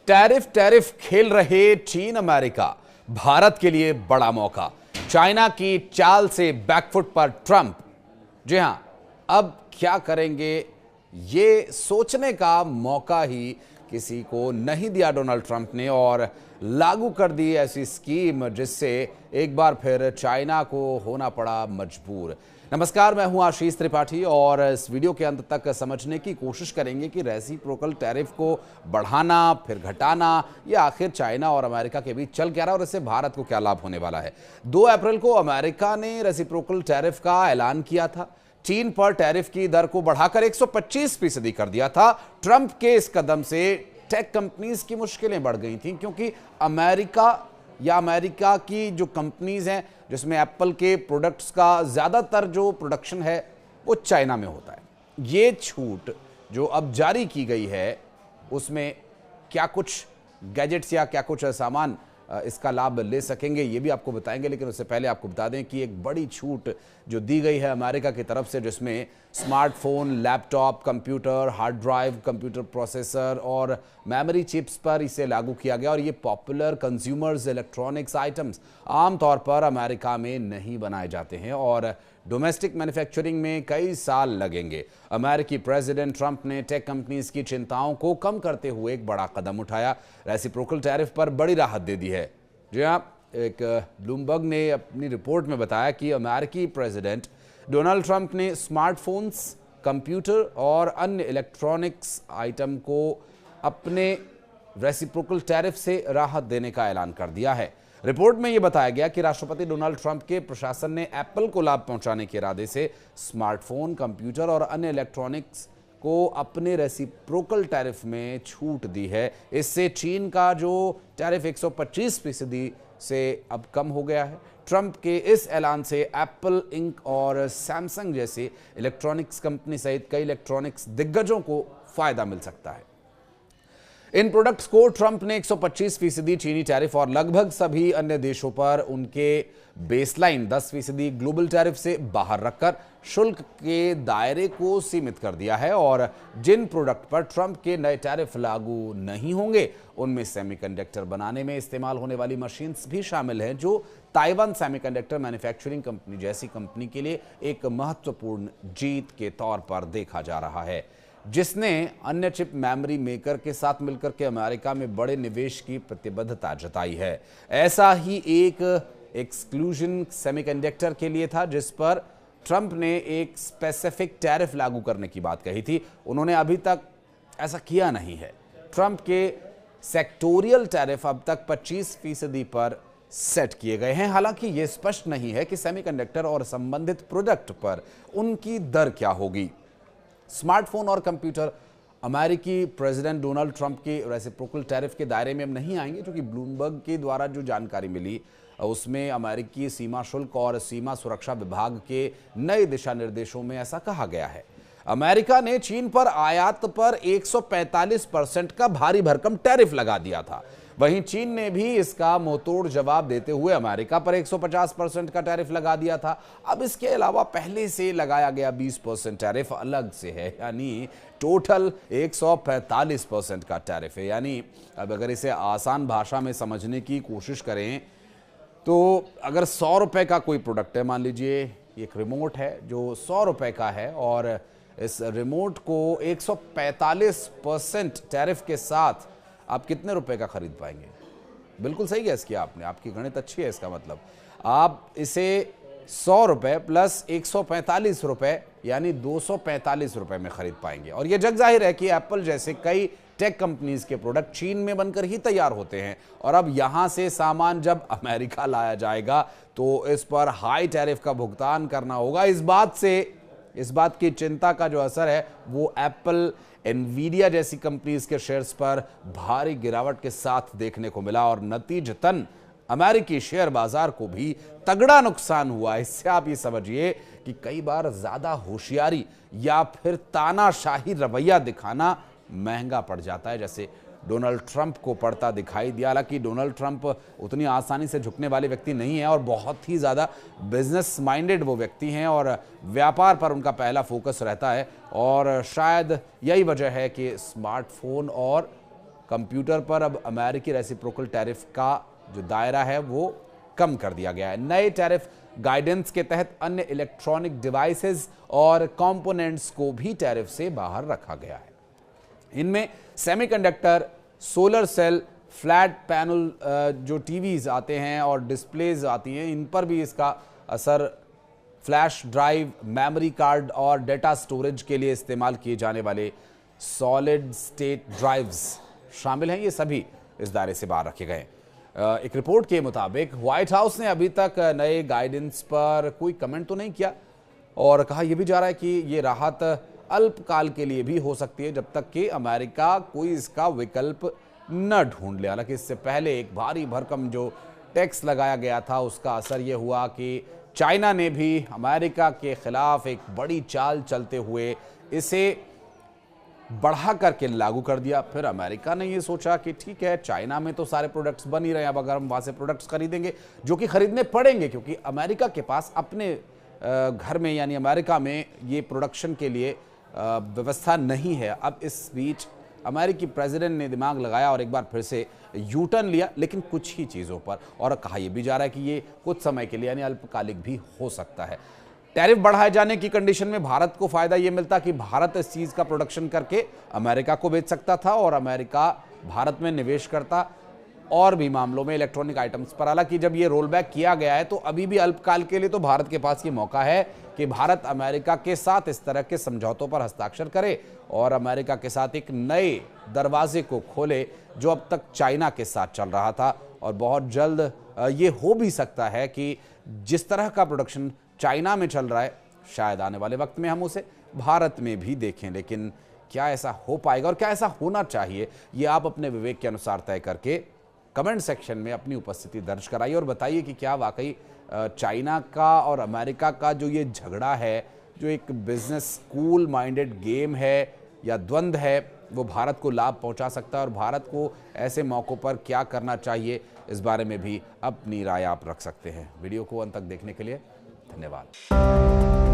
Tariff tariff खेल रहे चीन अमेरिका, भारत के लिए बड़ा मौका। चाइना की चाल से बैकफुट पर ट्रंप। जी हां, अब क्या करेंगे ये सोचने का मौका ही किसी को नहीं दिया डोनाल्ड ट्रंप ने, और लागू कर दी ऐसी स्कीम जिससे एक बार फिर चाइना को होना पड़ा मजबूर। नमस्कार, मैं हूं आशीष त्रिपाठी और इस वीडियो के अंत तक समझने की कोशिश करेंगे कि रेसिप्रोकल टैरिफ को बढ़ाना फिर घटाना ये आखिर चाइना और अमेरिका के बीच चल क्या रहा है और इससे भारत को क्या लाभ होने वाला है। 2 अप्रैल को अमेरिका ने रेसिप्रोकल टैरिफ का ऐलान किया था। चीन पर टैरिफ की दर को बढ़ाकर 125% कर दिया था। ट्रंप के इस कदम से टेक कंपनीज की मुश्किलें बढ़ गई थीं, क्योंकि अमेरिका की जो कंपनीज हैं, जिसमें एप्पल के प्रोडक्ट्स का ज्यादातर जो प्रोडक्शन है वो चाइना में होता है। ये छूट जो अब जारी की गई है उसमें क्या कुछ गैजेट्स या क्या कुछ सामान इसका लाभ ले सकेंगे ये भी आपको बताएंगे, लेकिन उससे पहले आपको बता दें कि एक बड़ी छूट जो दी गई है अमेरिका की तरफ से, जिसमें smartphone, laptop, computer, hard drive, computer processor और मेमोरी चिप्स पर इसे लागू किया गया। और ये पॉपुलर कंज्यूमर्स इलेक्ट्रॉनिक्स आइटम्स आमतौर पर अमेरिका में नहीं बनाए जाते हैं और डोमेस्टिक मैन्युफैक्चरिंग में कई साल लगेंगे। अमेरिकी प्रेसिडेंट ट्रंप ने टेक कंपनीज की चिंताओं को कम करते हुए एक बड़ा कदम उठाया। रेसिप्रोकल टैरिफ पर बड़ी राहत दे दी है। जी हां, एक ब्लूमबर्ग ने अपनी रिपोर्ट में बताया कि अमेरिकी प्रेसिडेंट डोनाल्ड ट्रंप ने स्मार्टफोन्स, कंप्यूटर और अन्य इलेक्ट्रॉनिक्स आइटम को अपने रेसिप्रोकल टैरिफ से राहत देने का ऐलान कर दिया है। रिपोर्ट में यह बताया गया कि राष्ट्रपति डोनाल्ड ट्रंप के प्रशासन ने एप्पल को लाभ पहुंचाने के इरादे से स्मार्टफोन, कंप्यूटर और अन्य इलेक्ट्रॉनिक्स को अपने रेसिप्रोकल टैरिफ में छूट दी है। इससे चीन का जो टैरिफ 125% से अब कम हो गया है। ट्रंप के इस ऐलान से एप्पल इंक और सैमसंग जैसी इलेक्ट्रॉनिक्स कंपनी सहित कई इलेक्ट्रॉनिक्स दिग्गजों को फायदा मिल सकता है। इन प्रोडक्ट्स को ट्रंप ने 125% चीनी टैरिफ और लगभग सभी अन्य देशों पर उनके बेसलाइन 10% ग्लोबल टैरिफ से बाहर रखकर शुल्क के दायरे को सीमित कर दिया है। और जिन प्रोडक्ट पर ट्रंप के नए टैरिफ लागू नहीं होंगे उनमें सेमीकंडक्टर बनाने में इस्तेमाल होने वाली मशीन्स भी शामिल हैं, जो ताइवान सेमीकंडक्टर मैन्युफैक्चरिंग कंपनी जैसी कंपनी के लिए एक महत्वपूर्ण जीत के तौर पर देखा जा रहा है, जिसने अन्य चिप मेमोरी मेकर के साथ मिलकर के अमेरिका में बड़े निवेश की प्रतिबद्धता जताई है। ऐसा ही एक एक्सक्लूजन सेमीकंडक्टर के लिए था, जिस पर ट्रंप ने एक स्पेसिफिक टैरिफ लागू करने की बात कही थी। उन्होंने अभी तक ऐसा किया नहीं है। ट्रंप के सेक्टोरियल टैरिफ अब तक 25% पर सेट किए गए हैं। हालांकि यह स्पष्ट नहीं है कि सेमीकंडक्टर और संबंधित प्रोडक्ट पर उनकी दर क्या होगी। स्मार्टफोन और कंप्यूटर अमेरिकी प्रेसिडेंट डोनाल्ड ट्रंप के रेसिप्रोकल टैरिफ के दायरे में अब नहीं आएंगे, क्योंकि ब्लूमबर्ग के द्वारा जो जानकारी मिली उसमें अमेरिकी सीमा शुल्क और सीमा सुरक्षा विभाग के नए दिशा निर्देशों में ऐसा कहा गया है। अमेरिका ने चीन पर आयात पर 145% का भारी भरकम टैरिफ लगा दिया था। वहीं चीन ने भी इसका मुंहतोड़ जवाब देते हुए अमेरिका पर 150% का टैरिफ लगा दिया था। अब इसके अलावा पहले से लगाया गया 20% टैरिफ अलग से है, यानी टोटल 145% का टैरिफ है। यानी अब अगर इसे आसान भाषा में समझने की कोशिश करें तो अगर 100 रुपए का कोई प्रोडक्ट है, मान लीजिए एक रिमोट है जो 100 रुपए का है, और इस रिमोट को 145% टैरिफ के साथ आप कितने रुपए का खरीद पाएंगे? बिल्कुल सही गैस किया आपने, आपकी गणित अच्छी है। इसका मतलब आप इसे 100 रुपए प्लस 145 रुपए यानी 245 रुपए में खरीद पाएंगे। और यह जग जाहिर है कि एप्पल जैसे कई टेक कंपनीज के प्रोडक्ट चीन में बनकर ही तैयार होते हैं, और अब यहां से सामान जब अमेरिका लाया जाएगा तो इस पर हाई टैरिफ का भुगतान करना होगा। इस बात की चिंता का जो असर है वो एप्पल, एनवीडिया जैसी कंपनीज के शेयर्स पर भारी गिरावट के साथ देखने को मिला, और नतीजतन अमेरिकी शेयर बाजार को भी तगड़ा नुकसान हुआ। इससे आप ये समझिए कि कई बार ज्यादा होशियारी या फिर तानाशाही रवैया दिखाना महंगा पड़ जाता है, जैसे डोनाल्ड ट्रंप को पड़ता दिखाई दिया। हालांकि डोनाल्ड ट्रंप उतनी आसानी से झुकने वाले व्यक्ति नहीं है और बहुत ही ज़्यादा बिजनेस माइंडेड वो व्यक्ति हैं और व्यापार पर उनका पहला फोकस रहता है। और शायद यही वजह है कि स्मार्टफोन और कंप्यूटर पर अब अमेरिकी रेसिप्रोकल टैरिफ का जो दायरा है वो कम कर दिया गया है। नए टैरिफ गाइडेंस के तहत अन्य इलेक्ट्रॉनिक डिवाइसेस और कंपोनेंट्स को भी टैरिफ से बाहर रखा गया है। इनमें semiconductor, solar cell, flat panel जो टीवीज आते हैं और डिस्प्लेज आती हैं, इन पर भी इसका असर। फ्लैश ड्राइव, मेमोरी कार्ड और डेटा स्टोरेज के लिए इस्तेमाल किए जाने वाले सॉलिड स्टेट ड्राइव्स शामिल हैं। ये सभी इस दायरे से बाहर रखे गए। एक रिपोर्ट के मुताबिक व्हाइट हाउस ने अभी तक नए गाइडेंस पर कोई कमेंट तो नहीं किया और कहा यह भी जा रहा है कि ये राहत अल्पकाल के लिए भी हो सकती है, जब तक कि अमेरिका कोई इसका विकल्प न ढूंढ ले। हालांकि इससे पहले एक भारी भरकम जो टैक्स लगाया गया था उसका असर यह हुआ कि चाइना ने भी अमेरिका के खिलाफ एक बड़ी चाल चलते हुए इसे बढ़ा करके लागू कर दिया। फिर अमेरिका ने ये सोचा कि ठीक है, चाइना में तो सारे प्रोडक्ट्स बन ही रहे हैं, अब अगर हम वहाँ से प्रोडक्ट्स खरीदेंगे जो कि खरीदने पड़ेंगे क्योंकि अमेरिका के पास अपने घर में यानी अमेरिका में ये प्रोडक्शन के लिए व्यवस्था नहीं है। अब इस बीच अमेरिकी प्रेसिडेंट ने दिमाग लगाया और एक बार फिर से यू टर्न लिया, लेकिन कुछ ही चीज़ों पर, और कहा यह भी जा रहा है कि ये कुछ समय के लिए यानी अल्पकालिक भी हो सकता है। टैरिफ बढ़ाए जाने की कंडीशन में भारत को फायदा ये मिलता कि भारत इस चीज़ का प्रोडक्शन करके अमेरिका को बेच सकता था और अमेरिका भारत में निवेश करता और भी मामलों में इलेक्ट्रॉनिक आइटम्स पर। हालांकि जब ये रोल बैक किया गया है तो अभी भी अल्पकाल के लिए तो भारत के पास ये मौका है कि भारत अमेरिका के साथ इस तरह के समझौतों पर हस्ताक्षर करे और अमेरिका के साथ एक नए दरवाजे को खोले जो अब तक चाइना के साथ चल रहा था। और बहुत जल्द ये हो भी सकता है कि जिस तरह का प्रोडक्शन चाइना में चल रहा है शायद आने वाले वक्त में हम उसे भारत में भी देखें। लेकिन क्या ऐसा हो पाएगा और क्या ऐसा होना चाहिए, ये आप अपने विवेक के अनुसार तय करके कमेंट सेक्शन में अपनी उपस्थिति दर्ज कराइए और बताइए कि क्या वाकई चाइना का और अमेरिका का जो ये झगड़ा है, जो एक बिजनेस कूल माइंडेड गेम है या द्वंद्व है, वो भारत को लाभ पहुंचा सकता है और भारत को ऐसे मौक़ों पर क्या करना चाहिए, इस बारे में भी अपनी राय आप रख सकते हैं। वीडियो को अंत तक देखने के लिए धन्यवाद।